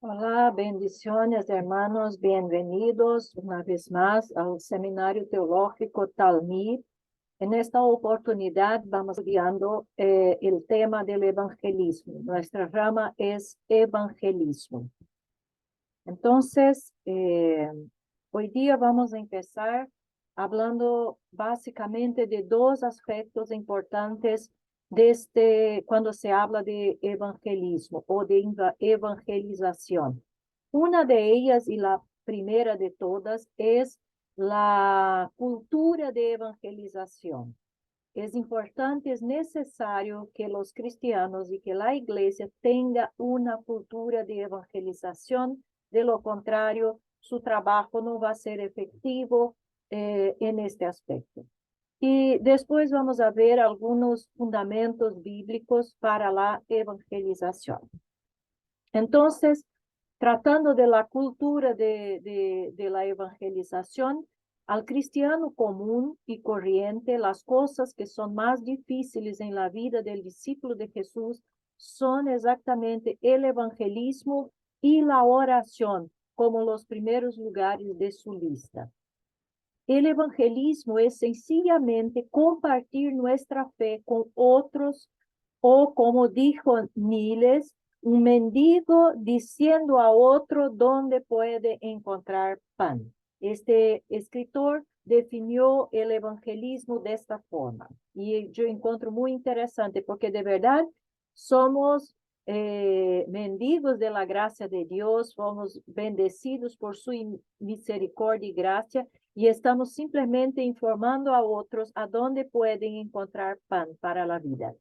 Hola, bendiciones hermanos, bienvenidos una vez más al Seminario Teológico Talmud. En esta oportunidad vamos guiando el tema del evangelismo. Nuestra rama es evangelismo. Entonces, hoy día vamos a empezar hablando básicamente de dos aspectos importantes cuando se habla de evangelismo o de evangelización. Una de ellas y la primera de todas es la cultura de evangelización. Es importante, es necesario que los cristianos y que la iglesia tenga una cultura de evangelización. De lo contrario, su trabajo no va a ser efectivo en este aspecto. Y después vamos a ver algunos fundamentos bíblicos para la evangelización. Entonces, tratando de la cultura de la evangelización, al cristiano común y corriente, las cosas que son más difíciles en la vida del discípulo de Jesús son exactamente el evangelismo y la oración como los primeros lugares de su lista. El evangelismo es sencillamente compartir nuestra fe con otros o, como dijo Niles, un mendigo diciendo a otro dónde puede encontrar pan. Este escritor definió el evangelismo de esta forma y yo encuentro muy interesante porque de verdad somos mendigos de la gracia de Dios, somos bendecidos por su misericordia y gracia y estamos simplemente informando a otros a dónde pueden encontrar pan para la vida.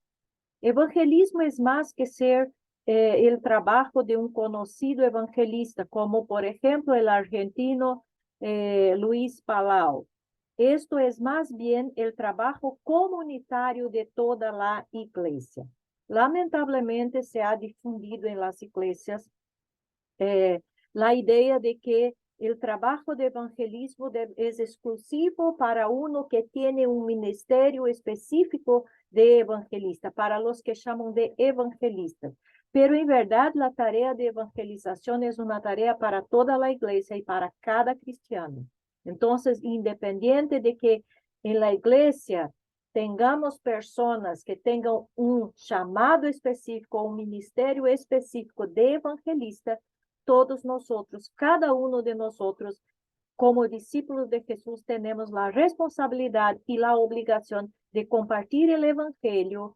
Evangelismo es más que ser el trabajo de un conocido evangelista, como por ejemplo el argentino Luis Palau. Esto es más bien el trabajo comunitario de toda la iglesia. Lamentablemente se ha difundido en las iglesias la idea de que el trabajo de evangelismo es exclusivo para uno que tiene un ministerio específico de evangelista, para los que llaman de evangelistas. Pero en verdad la tarea de evangelización es una tarea para toda la iglesia y para cada cristiano. Entonces, independiente de que en la iglesia tengamos personas que tengan un llamado específico, un ministerio específico de evangelista, todos nosotros, cada uno de nosotros, como discípulos de Jesús, tenemos la responsabilidad y la obligación de compartir el evangelio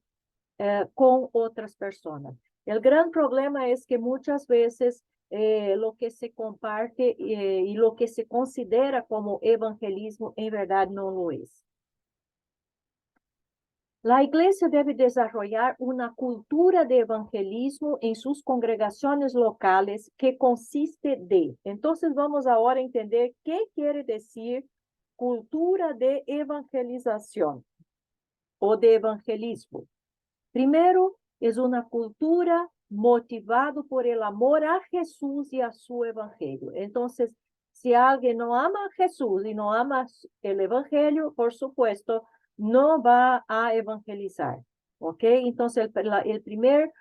con otras personas. El gran problema es que muchas veces lo que se comparte y lo que se considera como evangelismo en verdad no lo es. La iglesia debe desarrollar una cultura de evangelismo en sus congregaciones locales que consiste de. Entonces vamos ahora a entender qué quiere decir cultura de evangelización o de evangelismo. Primero, es una cultura motivada por el amor a Jesús y a su evangelio. Entonces, si alguien no ama a Jesús y no ama el evangelio, por supuesto, no va a evangelizar. ¿Ok? Entonces, el primer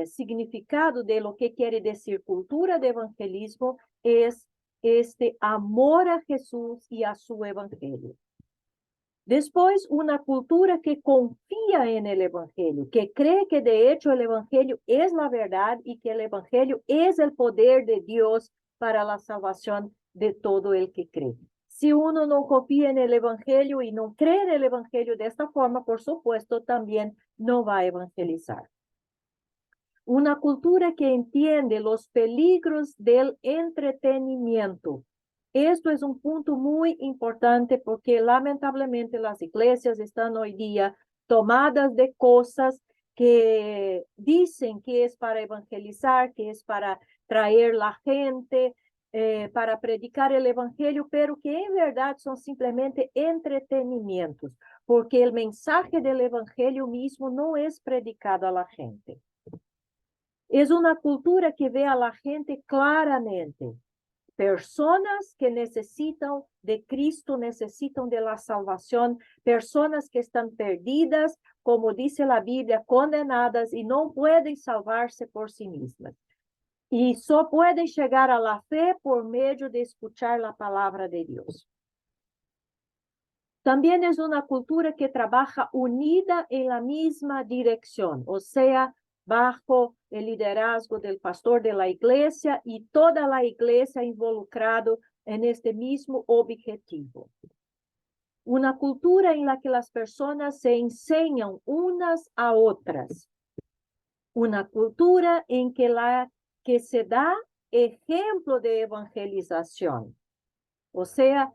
significado de lo que quiere decir cultura de evangelismo es este amor a Jesús y a su evangelio. Después, una cultura que confía en el Evangelio, que cree que de hecho el Evangelio es la verdad y que el Evangelio es el poder de Dios para la salvación de todo el que cree. Si uno no confía en el Evangelio y no cree en el Evangelio de esta forma, por supuesto, también no va a evangelizar. Una cultura que entiende los peligros del entretenimiento. Esto es un punto muy importante porque lamentablemente las iglesias están hoy día tomadas de cosas que dicen que es para evangelizar, que es para traer la gente, para predicar el evangelio, pero que en verdad son simplemente entretenimientos, porque el mensaje del evangelio mismo no es predicado a la gente. Es una cultura que ve a la gente claramente. Personas que necesitan de Cristo, necesitan de la salvación, personas que están perdidas, como dice la Biblia, condenadas y no pueden salvarse por sí mismas. y solo pueden llegar a la fe por medio de escuchar la palabra de Dios. También es una cultura que trabaja unida en la misma dirección, o sea, bajo el liderazgo del pastor de la iglesia y toda la iglesia involucrado en este mismo objetivo. Una cultura en la que las personas se enseñan unas a otras. Una cultura en que se da ejemplo de evangelización. O sea,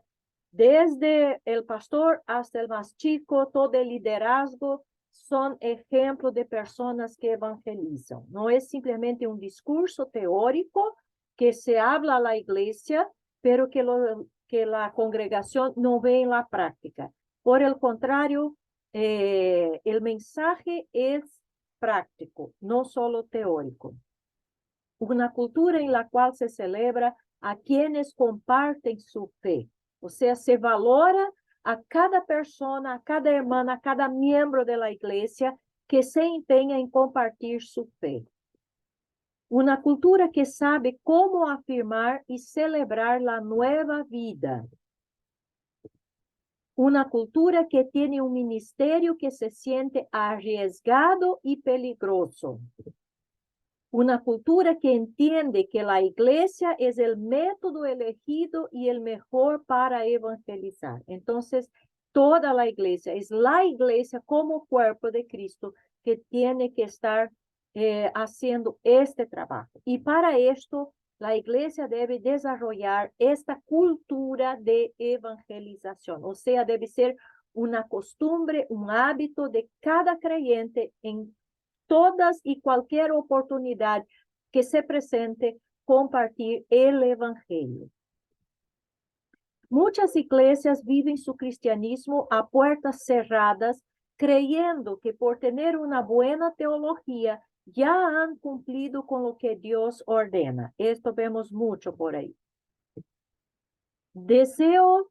desde el pastor hasta el más chico, todo el liderazgo son ejemplos de personas que evangelizan. No es simplemente un discurso teórico que se habla a la iglesia, pero que la congregación no ve en la práctica. Por el contrario, el mensaje es práctico, no solo teórico. Una cultura en la cual se celebra a quienes comparten su fe. O sea, se valora a cada persona, a cada hermana, a cada miembro de la iglesia que se empeña en compartir su fe. Una cultura que sabe cómo afirmar y celebrar la nueva vida. Una cultura que tiene un ministerio que se siente arriesgado y peligroso. Una cultura que entiende que la iglesia es el método elegido y el mejor para evangelizar. Entonces, toda la iglesia es la iglesia como cuerpo de Cristo que tiene que estar haciendo este trabajo. Y para esto, la iglesia debe desarrollar esta cultura de evangelización. O sea, debe ser una costumbre, un hábito de cada creyente en todas y cualquier oportunidad que se presente, compartir el evangelio. Muchas iglesias viven su cristianismo a puertas cerradas, creyendo que por tener una buena teología ya han cumplido con lo que Dios ordena. Esto vemos mucho por ahí. Deseo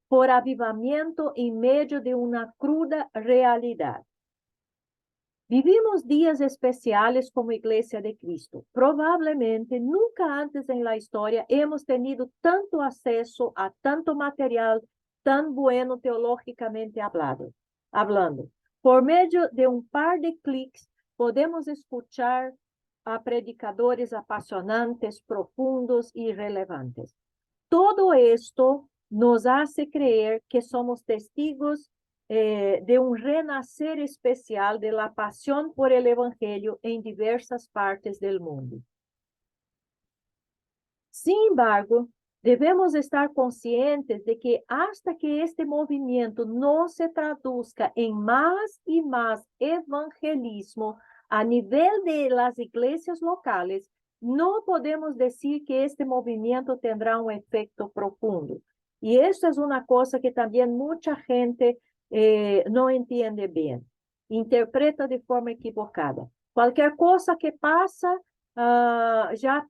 por avivamiento en medio de una cruda realidad. Vivimos días especiales como Iglesia de Cristo. Probablemente nunca antes en la historia hemos tenido tanto acceso a tanto material tan bueno teológicamente hablando. Por medio de un par de clics podemos escuchar a predicadores apasionantes, profundos y relevantes. Todo esto nos hace creer que somos testigos de un renacer especial de la pasión por el evangelio en diversas partes del mundo. Sin embargo, debemos estar conscientes de que hasta que este movimiento no se traduzca en más y más evangelismo a nivel de las iglesias locales, no podemos decir que este movimiento tendrá un efecto profundo. Y esto es una cosa que también mucha gente no entiende bien, interpreta de forma equivocada. Cualquier cosa que pasa, ya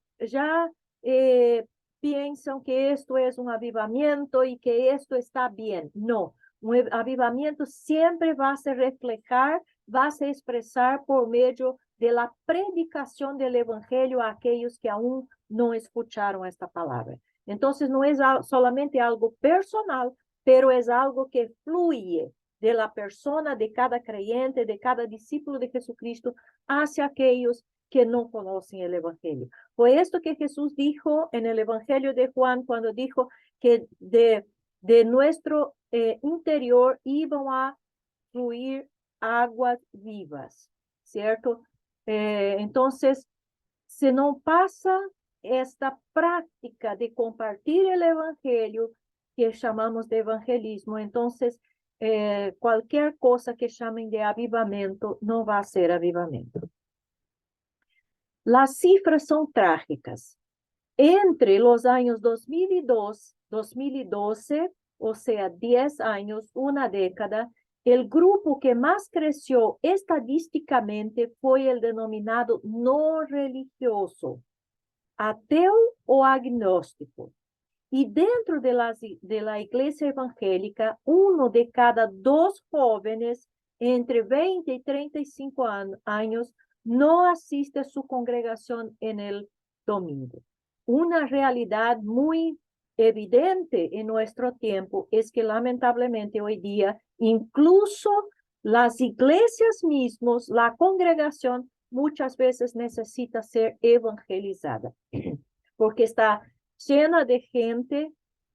piensan que esto es un avivamiento y que esto está bien. No, un avivamiento siempre va a se reflejar, va a se expresar por medio de la predicación del evangelio a aquellos que aún no escucharon esta palabra. Entonces, no es solamente algo personal, pero es algo que fluye de la persona, de cada creyente, de cada discípulo de Jesucristo, hacia aquellos que no conocen el evangelio. Fue esto que Jesús dijo en el evangelio de Juan, cuando dijo que de nuestro interior iban a fluir aguas vivas, ¿cierto? Entonces, si no pasa esta práctica de compartir el evangelio, que llamamos de evangelismo, entonces cualquier cosa que llamen de avivamiento no va a ser avivamiento. Las cifras son trágicas. Entre los años 2002, 2012, o sea, 10 años, una década, el grupo que más creció estadísticamente fue el denominado no religioso, ateo o agnóstico. Y dentro de la iglesia evangélica, 1 de cada 2 jóvenes entre 20 y 35 años no asiste a su congregación en el domingo. Una realidad muy evidente en nuestro tiempo es que lamentablemente hoy día incluso las iglesias mismas, la congregación muchas veces necesita ser evangelizada porque está llena de gente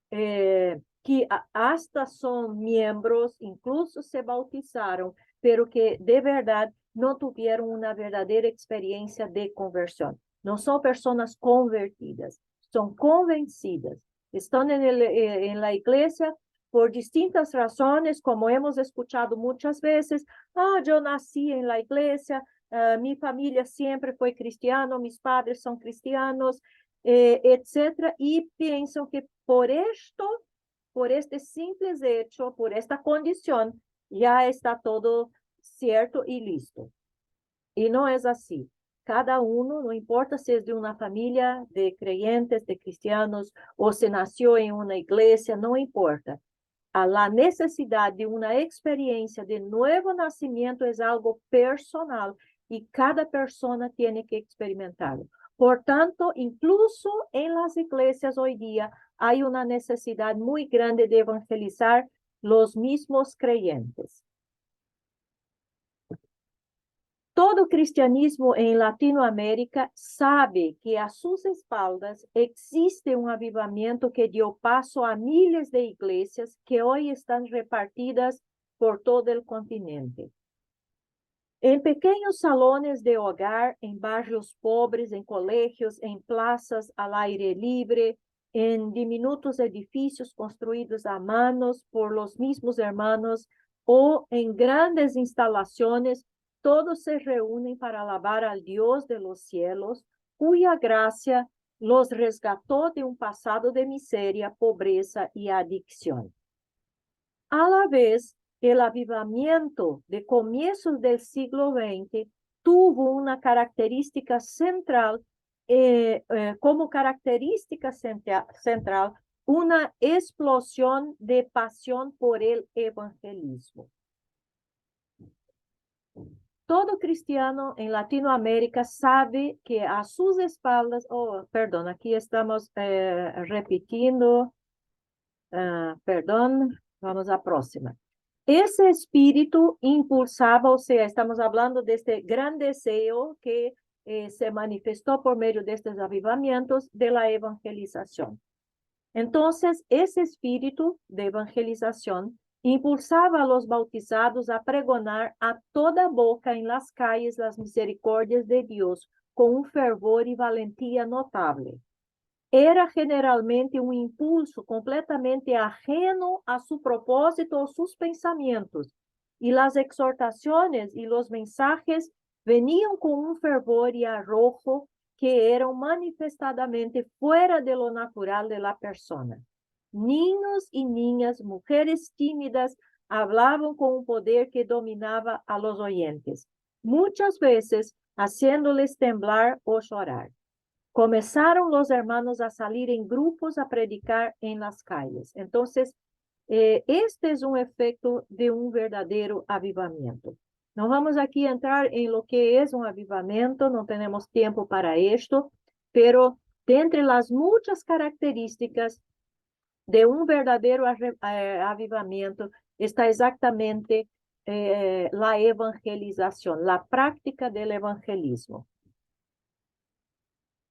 que hasta son miembros, incluso se bautizaron, pero que de verdad no tuvieron una verdadera experiencia de conversión. No son personas convertidas, son convencidas. Están en la iglesia por distintas razones, como hemos escuchado muchas veces. Yo nací en la iglesia, mi familia siempre fue cristiana, mis padres son cristianos, etcétera, y piensan que por esto, por este simple hecho, por esta condición, ya está todo cierto y listo. Y no es así. Cada uno, no importa si es de una familia de creyentes, de cristianos, o se nació en una iglesia, no importa. A la necesidad de una experiencia de nuevo nacimiento es algo personal y cada persona tiene que experimentarlo. Por tanto, incluso en las iglesias hoy día hay una necesidad muy grande de evangelizar los mismos creyentes. Todo cristianismo en Latinoamérica sabe que a sus espaldas existe un avivamiento que dio paso a miles de iglesias que hoy están repartidas por todo el continente. En pequeños salones de hogar, en barrios pobres, en colegios, en plazas al aire libre, en diminutos edificios construidos a manos por los mismos hermanos o en grandes instalaciones, todos se reúnen para alabar al Dios de los cielos, cuya gracia los resgató de un pasado de miseria, pobreza y adicción. A la vez, el avivamiento de comienzos del siglo XX tuvo una característica central, como característica central, una explosión de pasión por el evangelismo. Todo cristiano en Latinoamérica sabe que a sus espaldas, perdón, aquí estamos repitiendo, perdón, vamos a próxima. Ese espíritu impulsaba, o sea, estamos hablando de este gran deseo que se manifestó por medio de estos avivamientos de la evangelización. Entonces, ese espíritu de evangelización impulsaba a los bautizados a pregonar a toda boca en las calles las misericordias de Dios con un fervor y valentía notable. Era generalmente un impulso completamente ajeno a su propósito o sus pensamientos, y las exhortaciones y los mensajes venían con un fervor y arrojo que eran manifestadamente fuera de lo natural de la persona. Niños y niñas, mujeres tímidas, hablaban con un poder que dominaba a los oyentes, muchas veces haciéndoles temblar o llorar. Comenzaron los hermanos a salir en grupos a predicar en las calles. Entonces, este es un efecto de un verdadero avivamiento. No vamos aquí a entrar en lo que es un avivamiento, no tenemos tiempo para esto, pero de entre las muchas características de un verdadero avivamiento está exactamente la evangelización, la práctica del evangelismo.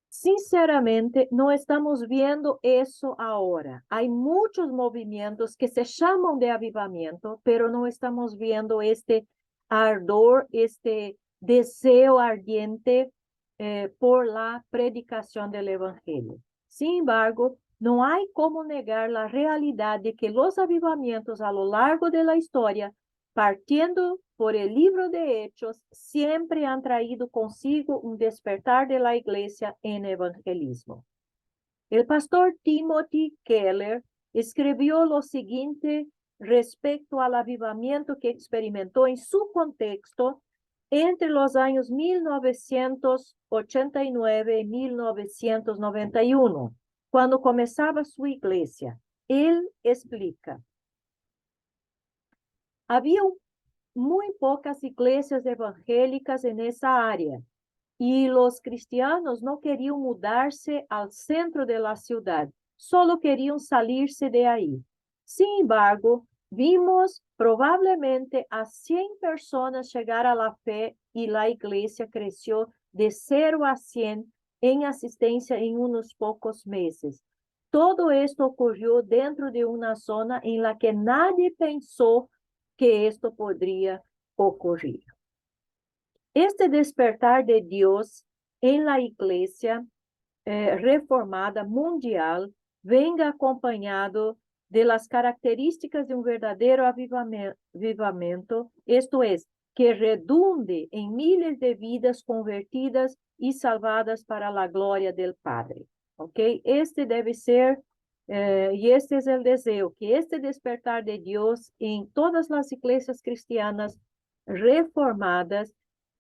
Sinceramente, no estamos viendo eso ahora. Hay muchos movimientos que se llaman de avivamiento, pero no estamos viendo este ardor, este deseo ardiente por la predicación del evangelio. Sin embargo, no hay cómo negar la realidad de que los avivamientos a lo largo de la historia, partiendo por el libro de Hechos, siempre han traído consigo un despertar de la iglesia en evangelismo. El pastor Timothy Keller escribió lo siguiente respecto al avivamiento que experimentó en su contexto entre los años 1989 y 1991, cuando comenzaba su iglesia. Él explica: había muy pocas iglesias evangélicas en esa área, y los cristianos no querían mudarse al centro de la ciudad, solo querían salirse de ahí. Sin embargo, vimos probablemente a 100 personas llegar a la fe y la iglesia creció de 0 a 100 en asistencia en unos pocos meses. Todo esto ocurrió dentro de una zona en la que nadie pensó que esto podría ocurrir. Este despertar de Dios en la iglesia reformada mundial venga acompañado de las características de un verdadero avivamiento, esto es, que redunde en miles de vidas convertidas y salvadas para la gloria del Padre. ¿Ok? Este debe ser, y este es el deseo, que este despertar de Dios en todas las iglesias cristianas reformadas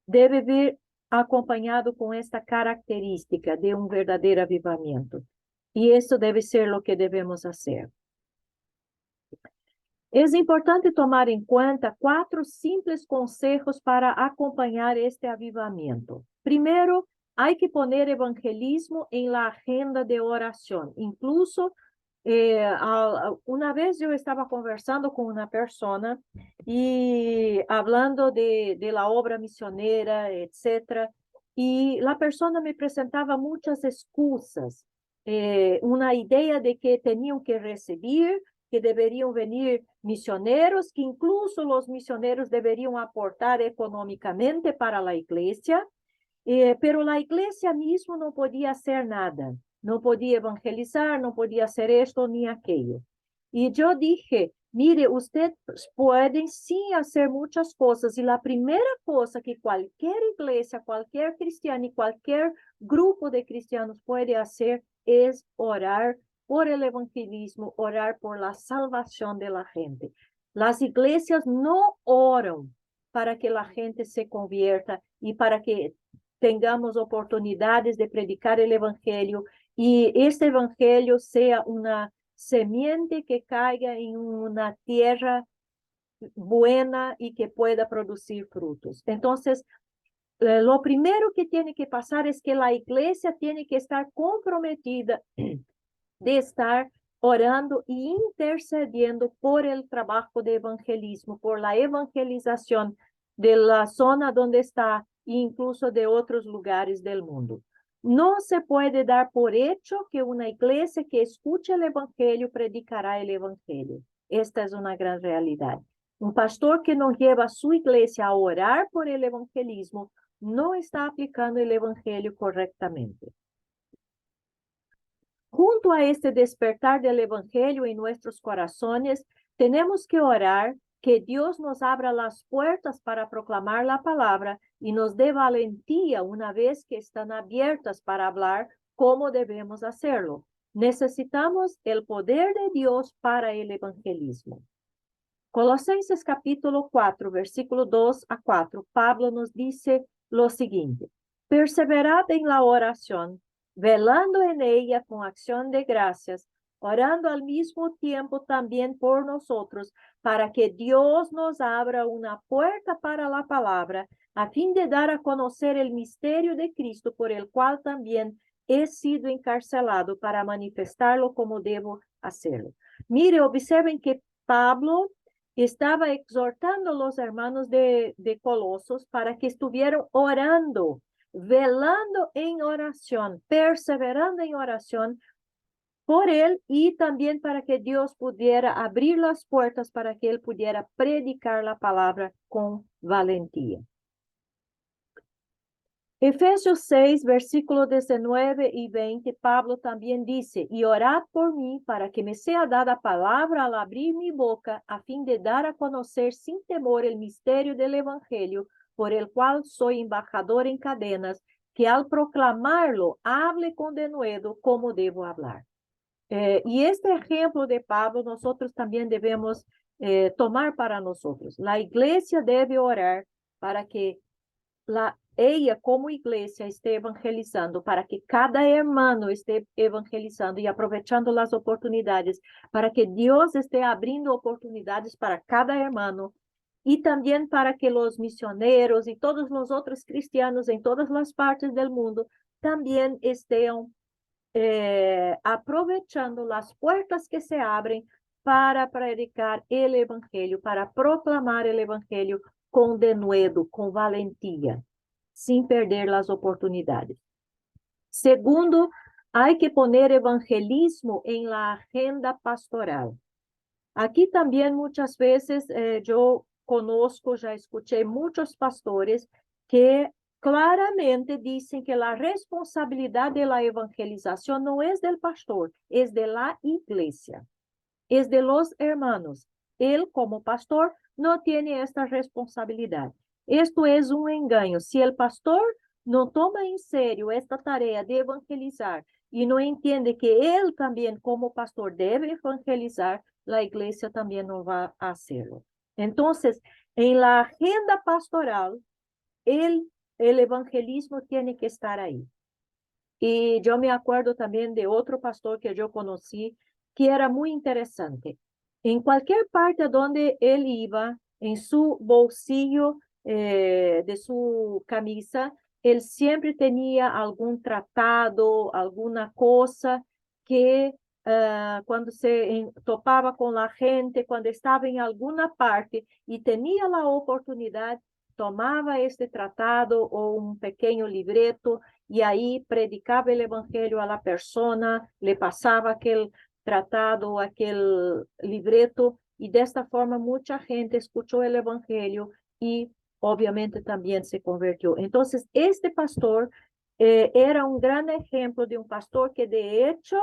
debe vir acompañado con esta característica de un verdadero avivamiento. Y eso debe ser lo que debemos hacer. Es importante tomar en cuenta 4 simples consejos para acompañar este avivamiento. Primero, hay que poner evangelismo en la agenda de oración. Incluso, una vez yo estaba conversando con una persona y hablando de la obra misionera, etc. Y la persona me presentaba muchas excusas, una idea de que tenían que recibir, que deberían venir misioneros, que incluso los misioneros deberían aportar económicamente para la iglesia, pero la iglesia misma no podía hacer nada, no podía evangelizar, no podía hacer esto ni aquello. Y yo dije, mire, ustedes pueden sí hacer muchas cosas, y la primera cosa que cualquier iglesia, cualquier cristiano y cualquier grupo de cristianos puede hacer es orar por el evangelismo, orar por la salvación de la gente. Las iglesias no oran para que la gente se convierta y para que tengamos oportunidades de predicar el evangelio y este evangelio sea una semente que caiga en una tierra buena y que pueda producir frutos. Entonces, lo primero que tiene que pasar es que la iglesia tiene que estar comprometida de estar orando y intercediendo por el trabajo de evangelismo, por la evangelización de la zona donde está e incluso de otros lugares del mundo. No se puede dar por hecho que una iglesia que escuche el evangelio predicará el evangelio. Esta es una gran realidad. Un pastor que no lleva a su iglesia a orar por el evangelismo no está aplicando el evangelio correctamente. Junto a este despertar del evangelio en nuestros corazones, tenemos que orar que Dios nos abra las puertas para proclamar la palabra y nos dé valentía una vez que están abiertas para hablar cómo debemos hacerlo. Necesitamos el poder de Dios para el evangelismo. Colosenses capítulo 4, versículo 2 a 4, Pablo nos dice lo siguiente: perseverad en la oración, velando en ella con acción de gracias, orando al mismo tiempo también por nosotros, para que Dios nos abra una puerta para la palabra, a fin de dar a conocer el misterio de Cristo, por el cual también he sido encarcelado para manifestarlo como debo hacerlo. Mire, observen que Pablo estaba exhortando a los hermanos de Colosos para que estuvieran orando, velando en oración, perseverando en oración por él y también para que Dios pudiera abrir las puertas para que él pudiera predicar la palabra con valentía. Efesios 6, versículos 19 y 20, Pablo también dice: y orad por mí para que me sea dada palabra al abrir mi boca, a fin de dar a conocer sin temor el misterio del evangelio, por el cual soy embajador en cadenas, que al proclamarlo hable con denuedo como debo hablar. Y este ejemplo de Pablo nosotros también debemos tomar para nosotros. La iglesia debe orar para que ella como iglesia esté evangelizando, para que cada hermano esté evangelizando y aprovechando las oportunidades, para que Dios esté abriendo oportunidades para cada hermano y también para que los misioneros y todos los otros cristianos en todas las partes del mundo también estén aprovechando las puertas que se abren para predicar el evangelio, para proclamar el evangelio con denuedo, con valentía, sin perder las oportunidades. Segundo, hay que poner evangelismo en la agenda pastoral. Aquí también muchas veces yo conozco, ya escuché muchos pastores que claramente dicen que la responsabilidad de la evangelización no es del pastor, es de la iglesia, es de los hermanos. Él como pastor no tiene esta responsabilidad. Esto es un engaño. Si el pastor no toma en serio esta tarea de evangelizar y no entiende que él también como pastor debe evangelizar, la iglesia también no va a hacerlo. Entonces, en la agenda pastoral, el evangelismo tiene que estar ahí. Y yo me acuerdo también de otro pastor que yo conocí que era muy interesante. En cualquier parte donde él iba, en su bolsillo de su camisa, él siempre tenía algún tratado, alguna cosa que cuando se topaba con la gente, cuando estaba en alguna parte y tenía la oportunidad, tomaba este tratado o un pequeño libreto y ahí predicaba el evangelio a la persona, le pasaba aquel tratado, aquel libreto, y de esta forma mucha gente escuchó el evangelio y obviamente también se convirtió. Entonces, este pastor era un gran ejemplo de un pastor que de hecho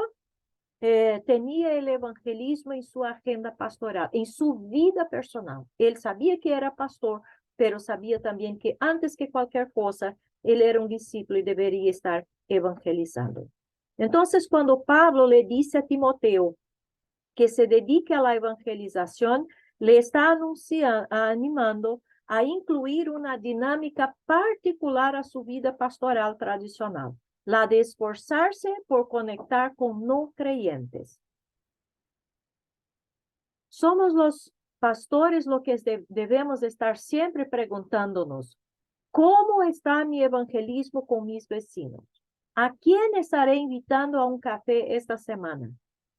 tenía el evangelismo en su agenda pastoral, en su vida personal. Él sabía que era pastor, pero sabía también que antes que cualquier cosa, él era un discípulo y debería estar evangelizando. Entonces, cuando Pablo le dice a Timoteo que se dedique a la evangelización, le está animando a incluir una dinámica particular a su vida pastoral tradicional, la de esforzarse por conectar con no creyentes. Somos los pastores lo que debemos estar siempre preguntándonos, ¿cómo está mi evangelismo con mis vecinos? ¿A quién estaré invitando a un café esta semana?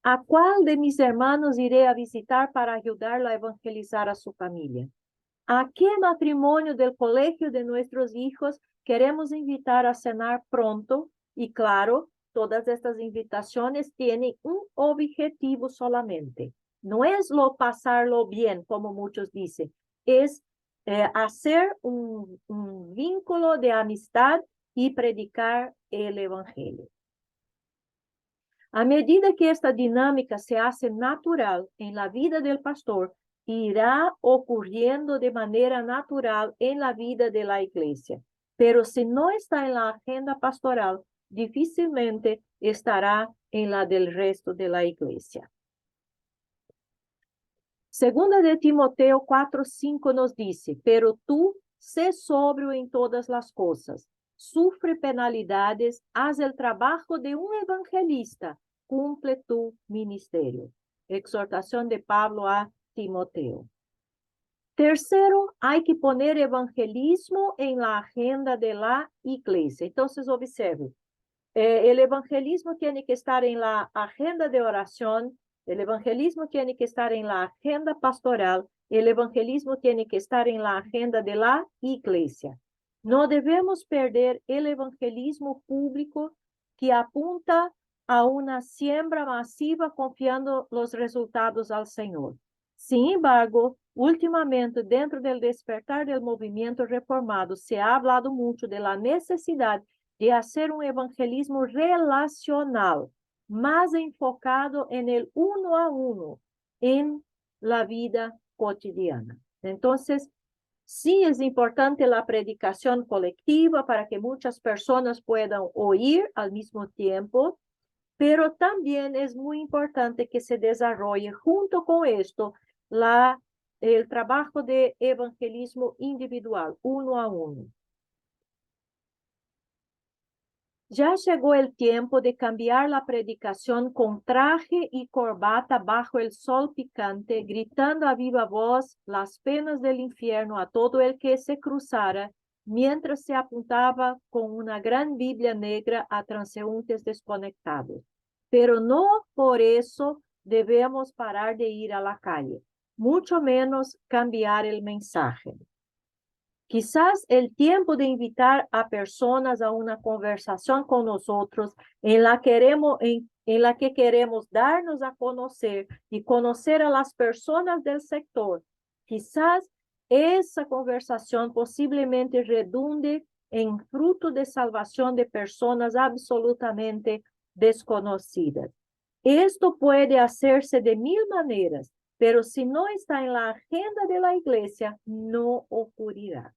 ¿A cuál de mis hermanos iré a visitar para ayudarla a evangelizar a su familia? ¿A qué matrimonio del colegio de nuestros hijos queremos invitar a cenar pronto? Y claro, todas estas invitaciones tienen un objetivo solamente. No es pasarlo bien, como muchos dicen, es hacer un vínculo de amistad y predicar el evangelio. A medida que esta dinámica se hace natural en la vida del pastor, irá ocurriendo de manera natural en la vida de la iglesia. Pero si no está en la agenda pastoral, difícilmente estará en la del resto de la iglesia. Segunda de Timoteo 4:5 nos dice, pero tú sé sobrio en todas las cosas, sufre penalidades, haz el trabajo de un evangelista, cumple tu ministerio. Exhortación de Pablo a Timoteo. Tercero, hay que poner evangelismo en la agenda de la iglesia. Entonces, observe, el evangelismo tiene que estar en la agenda de oración, el evangelismo tiene que estar en la agenda pastoral, el evangelismo tiene que estar en la agenda de la iglesia. No debemos perder el evangelismo público que apunta a una siembra masiva confiando los resultados al Señor. Sin embargo, últimamente, dentro del despertar del movimiento reformado, se ha hablado mucho de la necesidad de hacer un evangelismo relacional, más enfocado en el uno a uno, en la vida cotidiana. Entonces, sí es importante la predicación colectiva para que muchas personas puedan oír al mismo tiempo, pero también es muy importante que se desarrolle junto con esto el trabajo de evangelismo individual, uno a uno. Ya llegó el tiempo de cambiar la predicación con traje y corbata bajo el sol picante, gritando a viva voz las penas del infierno a todo el que se cruzara, mientras se apuntaba con una gran Biblia negra a transeúntes desconectados. Pero no por eso debemos parar de ir a la calle, mucho menos cambiar el mensaje. Quizás el tiempo de invitar a personas a una conversación con nosotros en la que queremos darnos a conocer y conocer a las personas del sector. Quizás esa conversación posiblemente redunde en fruto de salvación de personas absolutamente desconocidas. Esto puede hacerse de mil maneras, pero si no está en la agenda de la iglesia, no ocurrirá.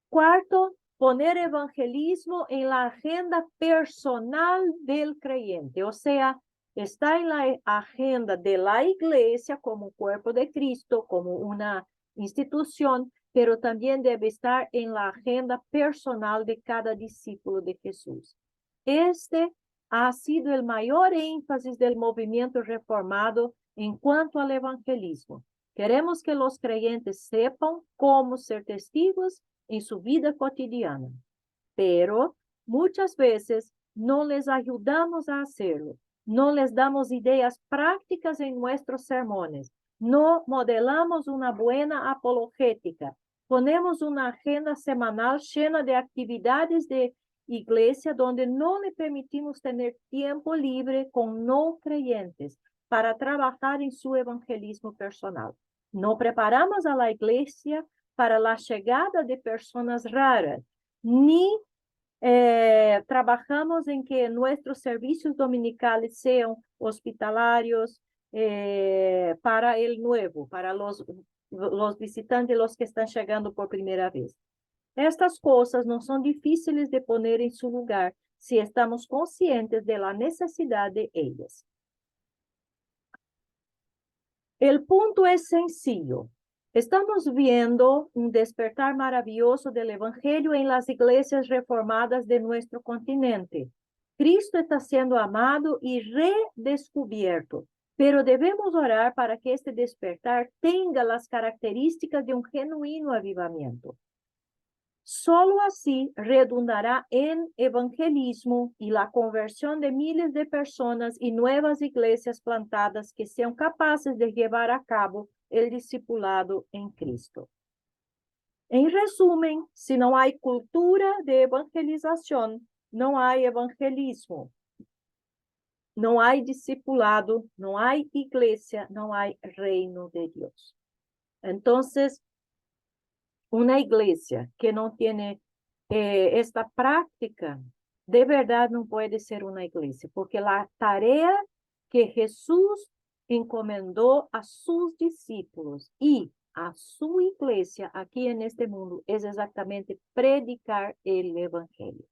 Cuarto, poner evangelismo en la agenda personal del creyente, o sea, está en la agenda de la iglesia como cuerpo de Cristo, como una institución, pero también debe estar en la agenda personal de cada discípulo de Jesús. Este ha sido el mayor énfasis del movimiento reformado en cuanto al evangelismo. Queremos que los creyentes sepan cómo ser testigos en su vida cotidiana, pero muchas veces no les ayudamos a hacerlo, no les damos ideas prácticas en nuestros sermones, no modelamos una buena apologética, ponemos una agenda semanal llena de actividades de iglesia donde no le permitimos tener tiempo libre con no creyentes para trabajar en su evangelismo personal. No preparamos a la iglesia para la llegada de personas raras, ni trabajamos en que nuestros servicios dominicales sean hospitalarios para el nuevo, para los visitantes, los que están llegando por primera vez. Estas cosas no son difíciles de poner en su lugar si estamos conscientes de la necesidad de ellas. El punto es sencillo. Estamos viendo un despertar maravilloso del Evangelio en las iglesias reformadas de nuestro continente. Cristo está siendo amado y redescubierto, pero debemos orar para que este despertar tenga las características de un genuino avivamiento. Solo así redundará en evangelismo y la conversión de miles de personas y nuevas iglesias plantadas que sean capaces de llevar a cabo el discipulado en Cristo. En resumen, si no hay cultura de evangelización, no hay evangelismo, no hay discipulado, no hay iglesia, no hay reino de Dios. Entonces, una iglesia que no tiene esta práctica, de verdad no puede ser una iglesia, porque la tarea que Jesús encomendó a sus discípulos y a su iglesia aquí en este mundo es exactamente predicar el evangelio.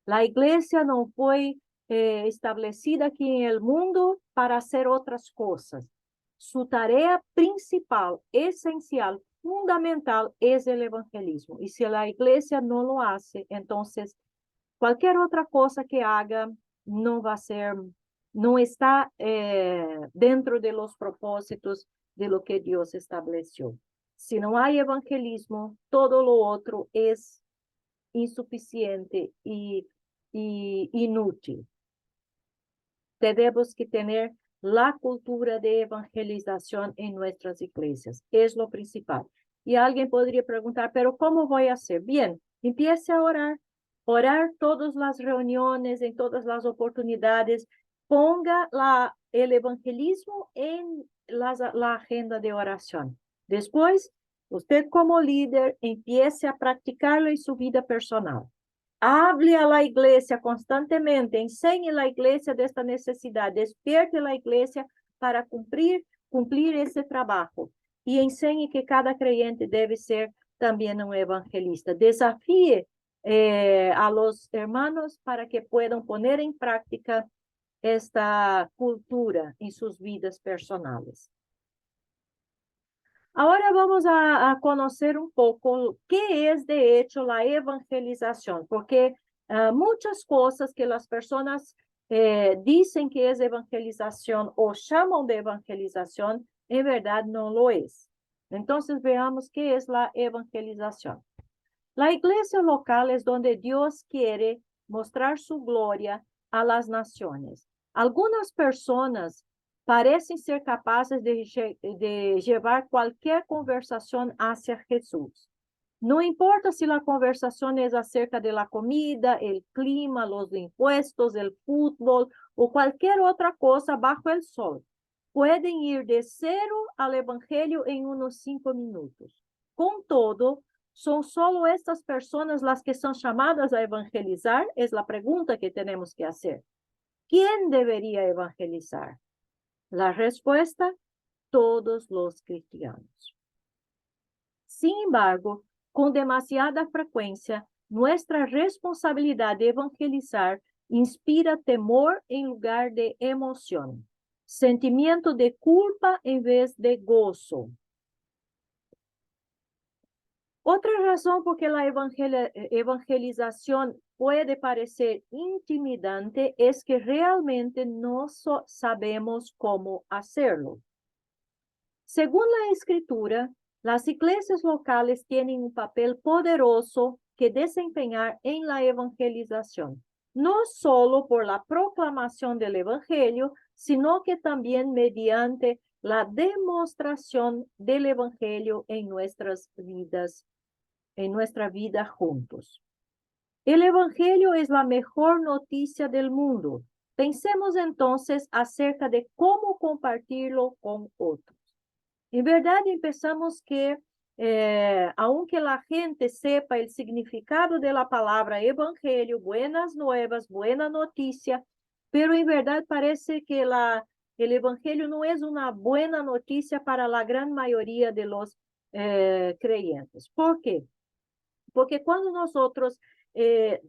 La iglesia no fue establecida aquí en el mundo para hacer otras cosas. Su tarea principal, esencial, fundamental es el evangelismo. Y si la iglesia no lo hace, entonces cualquier otra cosa que haga no va a ser, no está dentro de los propósitos de lo que Dios estableció. Si no hay evangelismo, todo lo otro es insuficiente y inútil. Tenemos que tener la cultura de evangelización en nuestras iglesias. Es lo principal. Y alguien podría preguntar, ¿pero cómo voy a hacer? Bien, empiece a orar. Orar todas las reuniones, en todas las oportunidades. Ponga el evangelismo en la agenda de oración. Después, usted como líder empiece a practicarlo en su vida personal. Hable a la iglesia constantemente, enseñe a la iglesia de esta necesidad, despierte a la iglesia para cumplir ese trabajo y enseñe que cada creyente debe ser también un evangelista. Desafíe a los hermanos para que puedan poner en práctica esta cultura en sus vidas personales. Ahora vamos a conocer un poco qué es de hecho la evangelización, porque muchas cosas que las personas dicen que es evangelización o llaman de evangelización, en verdad no lo es. Entonces veamos qué es la evangelización. La iglesia local es donde Dios quiere mostrar su gloria a las naciones. Algunas personas parecen ser capaces de llevar cualquier conversación hacia Jesús. No importa si la conversación es acerca de la comida, el clima, los impuestos, el fútbol o cualquier otra cosa bajo el sol. Pueden ir de cero al evangelio en unos 5 minutos. Con todo, ¿son solo estas personas las que son llamadas a evangelizar? Es la pregunta que tenemos que hacer. ¿Quién debería evangelizar? La respuesta, todos los cristianos. Sin embargo, con demasiada frecuencia, nuestra responsabilidad de evangelizar inspira temor en lugar de emoción, sentimiento de culpa en vez de gozo. Otra razón por que la evangelización puede parecer intimidante es que realmente no sabemos cómo hacerlo. Según la Escritura, las iglesias locales tienen un papel poderoso que desempeñar en la evangelización, no solo por la proclamación del Evangelio, sino que también mediante la demostración del Evangelio en nuestras vidas, en nuestra vida juntos. El Evangelio es la mejor noticia del mundo. Pensemos entonces acerca de cómo compartirlo con otros. En verdad empezamos que, aunque la gente sepa el significado de la palabra evangelio, buenas nuevas, buena noticia, pero en verdad parece que el evangelio no es una buena noticia para la gran mayoría de los creyentes. ¿Por qué? Porque cuando nosotros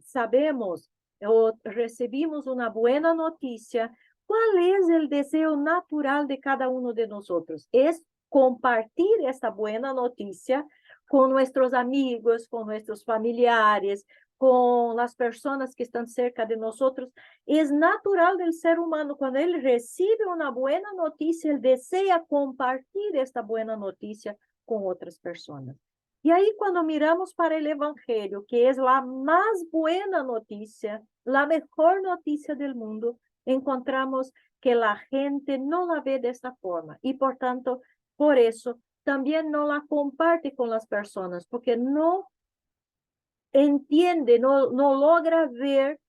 sabemos o recibimos una buena noticia, ¿cuál es el deseo natural de cada uno de nosotros? Es compartir esta buena noticia con nuestros amigos, con nuestros familiares, con las personas que están cerca de nosotros. Es natural del ser humano, cuando él recibe una buena noticia, él desea compartir esta buena noticia con otras personas. Y ahí cuando miramos para el Evangelio, que es la más buena noticia, la mejor noticia del mundo, encontramos que la gente no la ve de esta forma y por tanto, por eso, también no la comparte con las personas, porque no entiende, no logra ver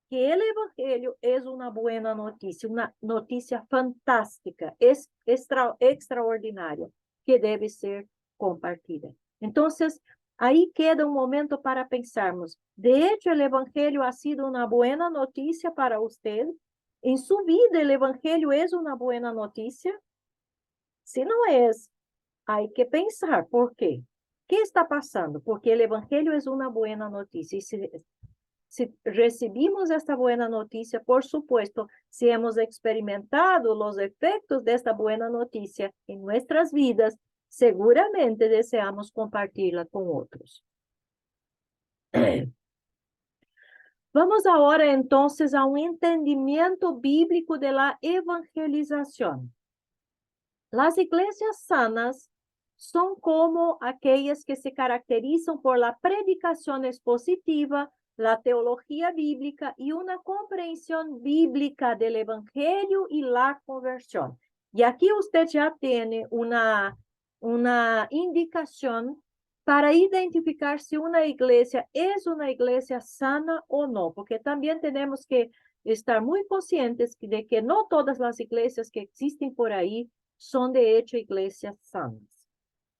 que el Evangelio es una buena noticia, una noticia fantástica, es extraordinaria, que debe ser compartida. Entonces, ahí queda un momento para pensarmos. De hecho, el Evangelio ha sido una buena noticia para usted. En su vida, el Evangelio es una buena noticia. Si no es, hay que pensar por qué. ¿Qué está pasando? Porque el Evangelio es una buena noticia. Y si recibimos esta buena noticia, por supuesto, si hemos experimentado los efectos de esta buena noticia en nuestras vidas, seguramente deseamos compartirla con otros. Vamos ahora entonces a un entendimiento bíblico de la evangelización. Las iglesias sanas son como aquellas que se caracterizan por la predicación expositiva, la teología bíblica y una comprensión bíblica del evangelio y la conversión. Y aquí usted ya tiene una indicación para identificar si una iglesia es una iglesia sana o no, porque también tenemos que estar muy conscientes de que no todas las iglesias que existen por ahí son de hecho iglesias sanas.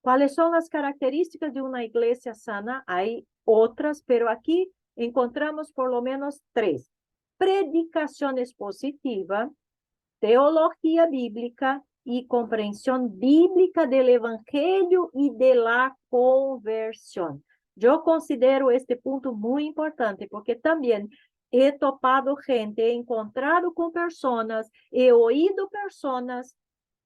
¿Cuáles son las características de una iglesia sana? Hay otras, pero aquí encontramos por lo menos 3. Predicación expositiva, teología bíblica y comprensión bíblica del evangelio y de la conversión. Yo considero este punto muy importante porque también he topado gente, he encontrado con personas, he oído personas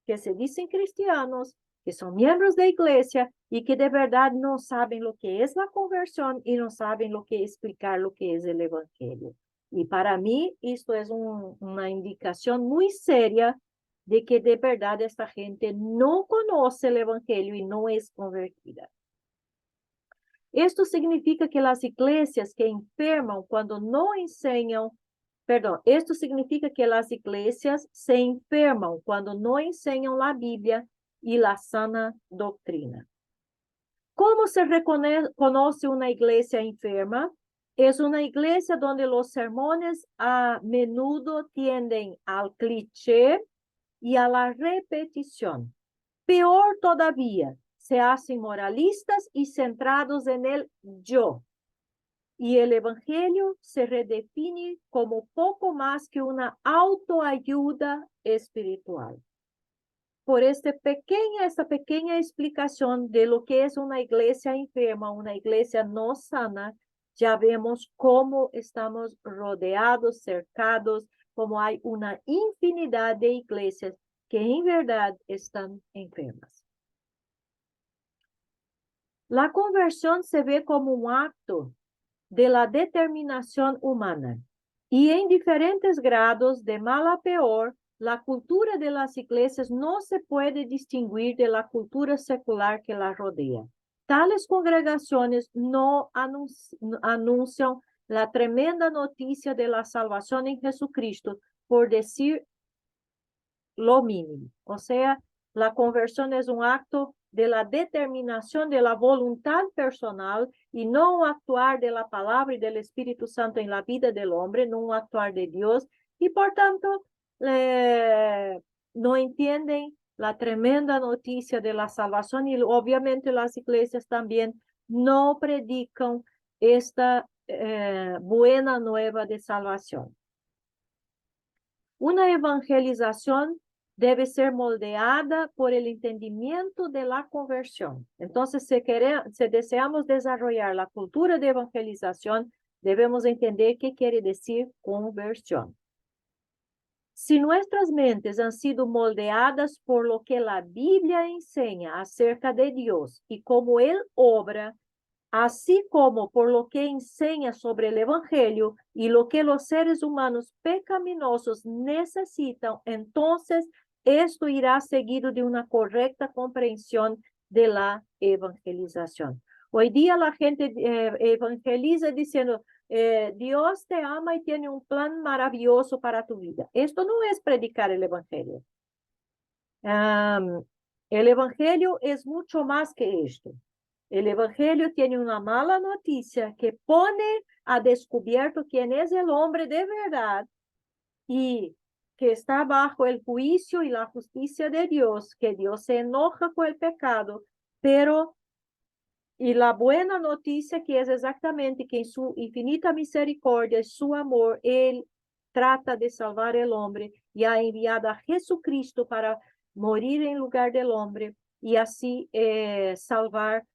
que se dicen cristianos, que son miembros de iglesia y que de verdad no saben lo que es la conversión y no saben lo que explicar lo que es el evangelio. Y para mí esto es una indicación muy seria de que de verdad esta gente no conoce el evangelio y no es convertida. Esto significa que las iglesias que enferman cuando no enseñan, perdón, esto significa que las iglesias se enferman cuando no enseñan la Biblia y la sana doctrina. ¿Cómo se reconoce una iglesia enferma? Es una iglesia donde los sermones a menudo tienden al cliché y a la repetición. Peor todavía, se hacen moralistas y centrados en el yo. Y el evangelio se redefine como poco más que una autoayuda espiritual. Por esta pequeña explicación de lo que es una iglesia enferma, una iglesia no sana, ya vemos cómo estamos rodeados, cercados, como hay una infinidad de iglesias que en verdad están enfermas. La conversión se ve como un acto de la determinación humana y en diferentes grados, de mal a peor, la cultura de las iglesias no se puede distinguir de la cultura secular que la rodea. Tales congregaciones no anuncian la tremenda noticia de la salvación en Jesucristo por decir lo mínimo. O sea, la conversión es un acto de la determinación de la voluntad personal y no un actuar de la palabra y del Espíritu Santo en la vida del hombre, no un actuar de Dios. Y por tanto, no entienden la tremenda noticia de la salvación y obviamente las iglesias también no predican esta buena nueva de salvación. Una evangelización debe ser moldeada por el entendimiento de la conversión. Entonces, si deseamos desarrollar la cultura de evangelización, debemos entender qué quiere decir conversión. Si nuestras mentes han sido moldeadas por lo que la Biblia enseña acerca de Dios y cómo Él obra, así como por lo que enseña sobre el Evangelio y lo que los seres humanos pecaminosos necesitan, entonces esto irá seguido de una correcta comprensión de la evangelización. Hoy día la gente evangeliza diciendo, Dios te ama y tiene un plan maravilloso para tu vida. Esto no es predicar el Evangelio. El Evangelio es mucho más que esto. El Evangelio tiene una mala noticia que pone a descubierto quién es el hombre de verdad y que está bajo el juicio y la justicia de Dios, que Dios se enoja con el pecado, pero y la buena noticia que es exactamente que en su infinita misericordia, su amor, Él trata de salvar el hombre y ha enviado a Jesucristo para morir en lugar del hombre y así salvar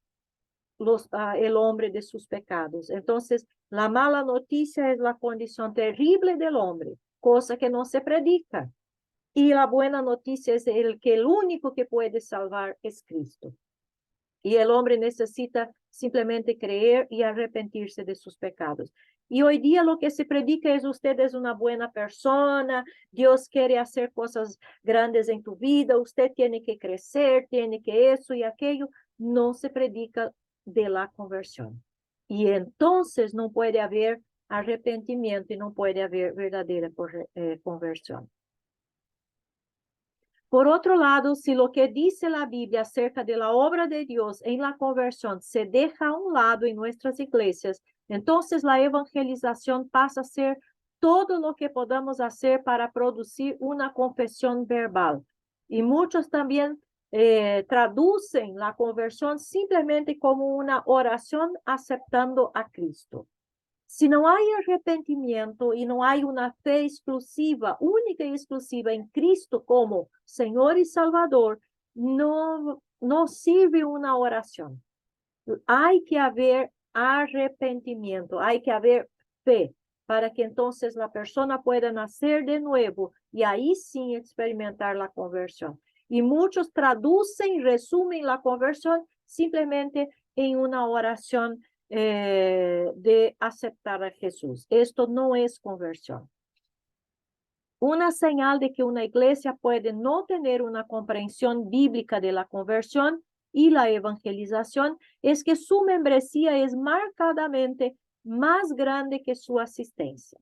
el hombre de sus pecados. Entonces, la mala noticia es la condición terrible del hombre, cosa que no se predica. Y la buena noticia es que el único que puede salvar es Cristo. Y el hombre necesita simplemente creer y arrepentirse de sus pecados. Y hoy día lo que se predica es usted es una buena persona, Dios quiere hacer cosas grandes en tu vida, usted tiene que crecer, tiene que eso y aquello. No se predica de la conversión. Y entonces no puede haber arrepentimiento y no puede haber verdadera conversión. Por otro lado, si lo que dice la Biblia acerca de la obra de Dios en la conversión se deja a un lado en nuestras iglesias, entonces la evangelización pasa a ser todo lo que podamos hacer para producir una confesión verbal. Y muchos también traducen la conversión simplemente como una oración aceptando a Cristo. Si no hay arrepentimiento y no hay una fe exclusiva, única y exclusiva en Cristo como Señor y Salvador, no sirve una oración. Hay que haber arrepentimiento, hay que haber fe para que entonces la persona pueda nacer de nuevo y ahí sí experimentar la conversión. Y muchos traducen, resumen la conversión simplemente en una oración de aceptar a Jesús. Esto no es conversión. Una señal de que una iglesia puede no tener una comprensión bíblica de la conversión y la evangelización es que su membresía es marcadamente más grande que su asistencia.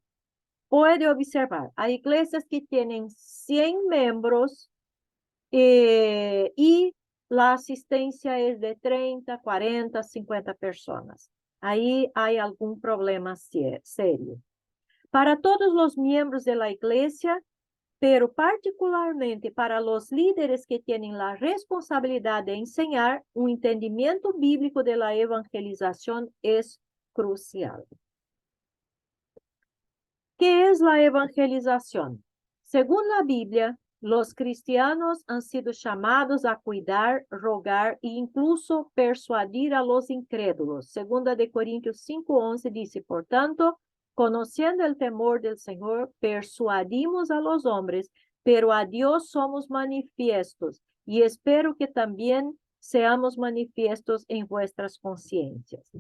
Puede observar, hay iglesias que tienen 100 miembros y la asistencia es de 30, 40, 50 personas. Ahí hay algún problema serio. Para todos los miembros de la iglesia, pero particularmente para los líderes que tienen la responsabilidad de enseñar, un entendimiento bíblico de la evangelización es crucial. ¿Qué es la evangelización? Según la Biblia, los cristianos han sido llamados a cuidar, rogar e incluso persuadir a los incrédulos. Segunda de Corintios 5:11 dice, por tanto, conociendo el temor del Señor, persuadimos a los hombres, pero a Dios somos manifiestos, y espero que también seamos manifiestos en vuestras conciencias.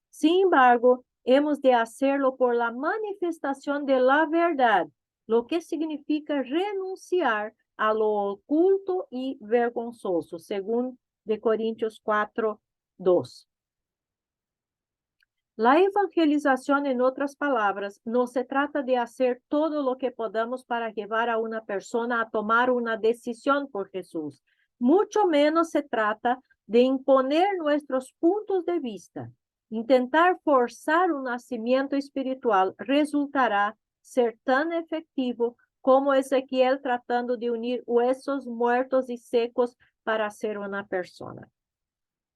Sin embargo, hemos de hacerlo por la manifestación de la verdad, lo que significa renunciar a lo oculto y vergonzoso, según de Corintios 4:2. La evangelización, en otras palabras, no se trata de hacer todo lo que podamos para llevar a una persona a tomar una decisión por Jesús. Mucho menos se trata de imponer nuestros puntos de vista. Intentar forzar un nacimiento espiritual resultará ser tan efectivo como Ezequiel tratando de unir huesos muertos y secos para ser una persona.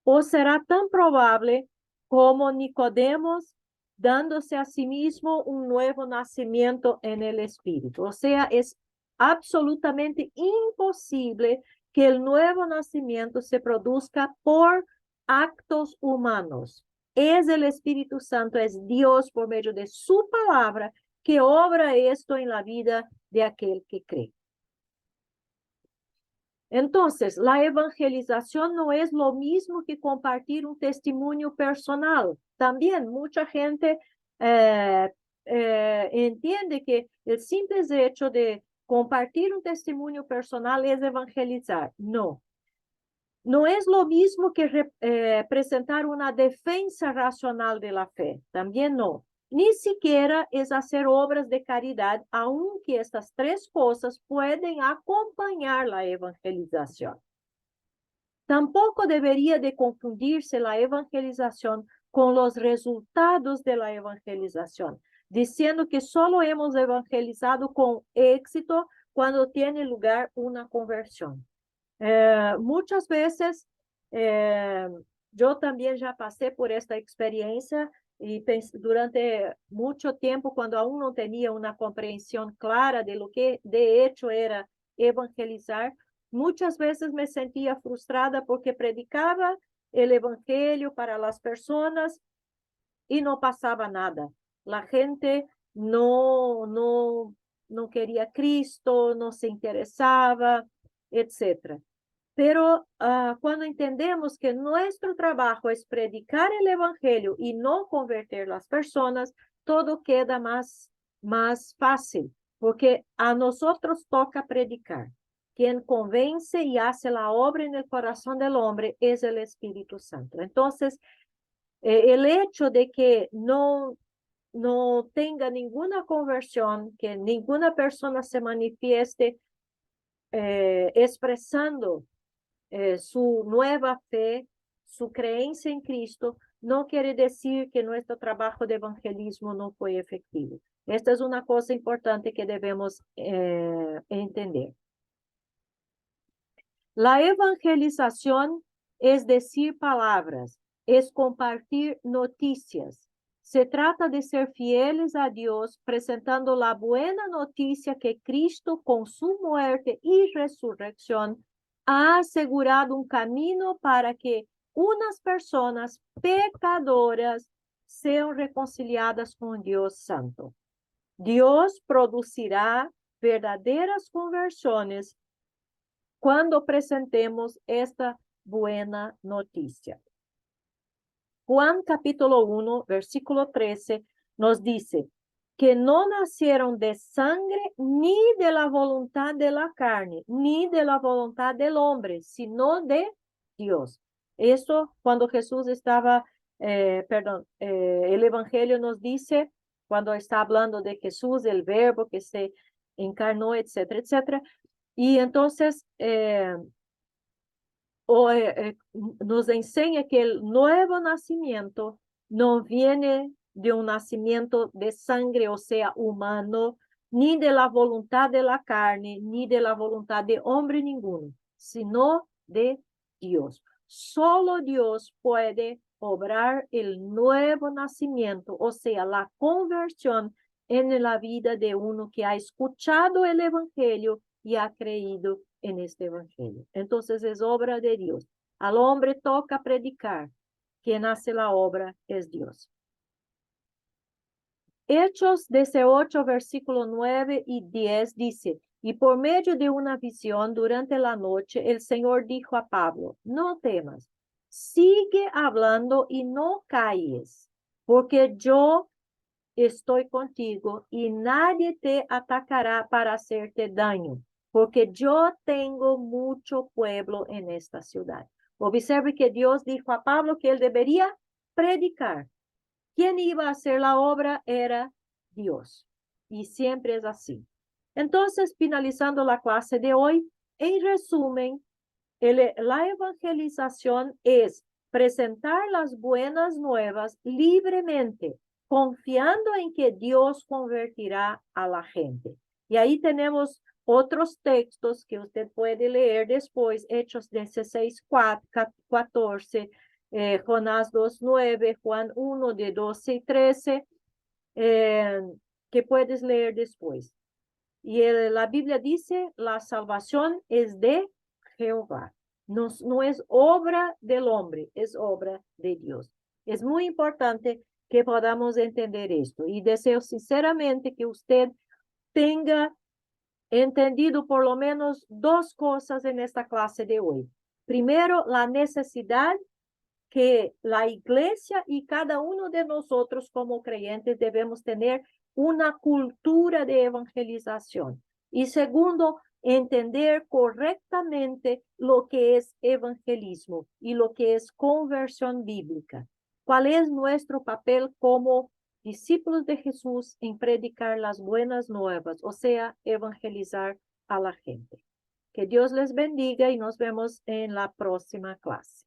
O será tan probable como Nicodemos dándose a sí mismo un nuevo nacimiento en el Espíritu. O sea, es absolutamente imposible que el nuevo nacimiento se produzca por actos humanos. Es el Espíritu Santo, es Dios por medio de su palabra que obra esto en la vida de aquel que cree. Entonces, la evangelización no es lo mismo que compartir un testimonio personal. También mucha gente entiende que el simple hecho de compartir un testimonio personal es evangelizar. No. No es lo mismo que presentar una defensa racional de la fe. También no. Ni siquiera es hacer obras de caridad, aunque estas tres cosas pueden acompañar la evangelización. Tampoco debería de confundirse la evangelización con los resultados de la evangelización, diciendo que solo hemos evangelizado con éxito cuando tiene lugar una conversión. Muchas veces yo también ya pasé por esta experiencia y durante mucho tiempo, cuando aún no tenía una comprensión clara de lo que de hecho era evangelizar, muchas veces me sentía frustrada porque predicaba el evangelio para las personas y no pasaba nada. La gente no quería a Cristo, no se interesaba, etc. Pero cuando entendemos que nuestro trabajo es predicar el evangelio y no convertir las personas, todo queda más fácil, porque a nosotros toca predicar. Quien convence y hace la obra en el corazón del hombre es el Espíritu Santo. Entonces, el hecho de que no tenga ninguna conversión, que ninguna persona se manifieste expresando su nueva fe, su creencia en Cristo, no quiere decir que nuestro trabajo de evangelismo no fue efectivo. Esta es una cosa importante que debemos entender. La evangelización es decir palabras, es compartir noticias. Se trata de ser fieles a Dios, presentando la buena noticia que Cristo, con su muerte y resurrección, ha asegurado un camino para que unas personas pecadoras sean reconciliadas con Dios Santo. Dios producirá verdaderas conversiones cuando presentemos esta buena noticia. Juan capítulo 1, versículo 13, nos dice que no nacieron de sangre ni de la voluntad de la carne, ni de la voluntad del hombre, sino de Dios. Eso cuando Jesús estaba, el Evangelio nos dice, cuando está hablando de Jesús, el verbo que se encarnó, etcétera, etcétera. Y entonces nos enseña que el nuevo nacimiento no viene de un nacimiento de sangre, o sea, humano, ni de la voluntad de la carne, ni de la voluntad de hombre ninguno, sino de Dios. Solo Dios puede obrar el nuevo nacimiento, o sea, la conversión en la vida de uno que ha escuchado el Evangelio y ha creído en este Evangelio. Entonces es obra de Dios. Al hombre toca predicar. Quien hace la obra es Dios. Hechos 18, versículo 9 y 10 dice, y por medio de una visión durante la noche, el Señor dijo a Pablo, no temas, sigue hablando y no calles, porque yo estoy contigo y nadie te atacará para hacerte daño, porque yo tengo mucho pueblo en esta ciudad. Observe que Dios dijo a Pablo que él debería predicar. Quien iba a hacer la obra era Dios. Y siempre es así. Entonces, finalizando la clase de hoy, en resumen, la evangelización es presentar las buenas nuevas libremente, confiando en que Dios convertirá a la gente. Y ahí tenemos otros textos que usted puede leer después, Hechos 16, 14, Jonás 2, 9, Juan 1, de 12 y 13, que puedes leer después. Y la Biblia dice, la salvación es de Jehová. No es obra del hombre, es obra de Dios. Es muy importante que podamos entender esto. Y deseo sinceramente que usted tenga entendido por lo menos dos cosas en esta clase de hoy. Primero, la necesidad que la iglesia y cada uno de nosotros como creyentes debemos tener una cultura de evangelización. Y segundo, entender correctamente lo que es evangelismo y lo que es conversión bíblica. ¿Cuál es nuestro papel como discípulos de Jesús en predicar las buenas nuevas, o sea, evangelizar a la gente? Que Dios les bendiga y nos vemos en la próxima clase.